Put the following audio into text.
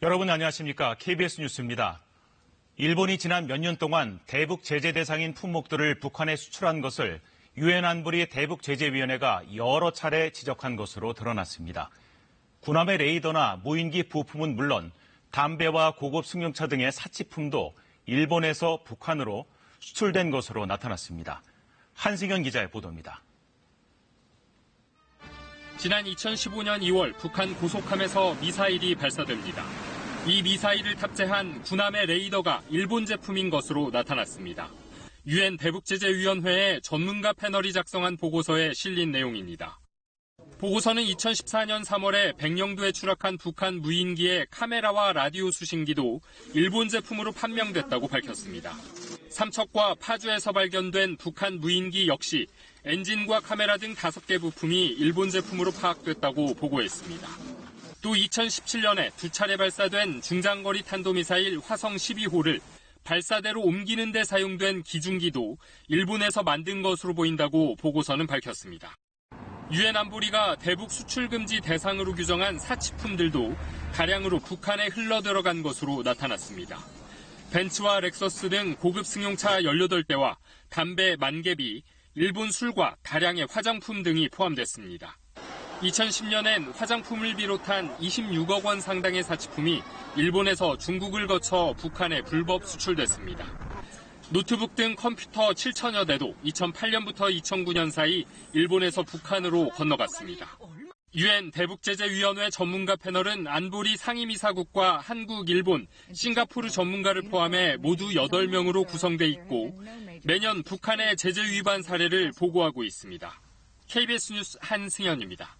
여러분 안녕하십니까? KBS 뉴스입니다. 일본이 지난 몇 년 동안 대북 제재 대상인 품목들을 북한에 수출한 것을 유엔 안보리 대북제재위원회가 여러 차례 지적한 것으로 드러났습니다. 군함의 레이더나 무인기 부품은 물론 담배와 고급 승용차 등의 사치품도 일본에서 북한으로 수출된 것으로 나타났습니다. 한승현 기자의 보도입니다. 지난 2015년 2월 북한 고속함에서 미사일이 발사됩니다. 이 미사일을 탑재한 군함의 레이더가 일본 제품인 것으로 나타났습니다. 유엔 대북제재위원회의 전문가 패널이 작성한 보고서에 실린 내용입니다. 보고서는 2014년 3월에 백령도에 추락한 북한 무인기의 카메라와 라디오 수신기도 일본 제품으로 판명됐다고 밝혔습니다. 삼척과 파주에서 발견된 북한 무인기 역시 엔진과 카메라 등 5개 부품이 일본 제품으로 파악됐다고 보고했습니다. 또 2017년에 2차례 발사된 중장거리 탄도미사일 화성 12호를 발사대로 옮기는 데 사용된 기중기도 일본에서 만든 것으로 보인다고 보고서는 밝혔습니다. 유엔 안보리가 대북 수출 금지 대상으로 규정한 사치품들도 다량으로 북한에 흘러들어간 것으로 나타났습니다. 벤츠와 렉서스 등 고급 승용차 18대와 담배 10,000개비, 일본 술과 다량의 화장품 등이 포함됐습니다. 2010년엔 화장품을 비롯한 26억 원 상당의 사치품이 일본에서 중국을 거쳐 북한에 불법 수출됐습니다. 노트북 등 컴퓨터 7천여 대도 2008년부터 2009년 사이 일본에서 북한으로 건너갔습니다. 유엔 대북제재위원회 전문가 패널은 안보리 상임이사국과 한국, 일본, 싱가포르 전문가를 포함해 모두 8명으로 구성돼 있고 매년 북한의 제재 위반 사례를 보고하고 있습니다. KBS 뉴스 한승현입니다.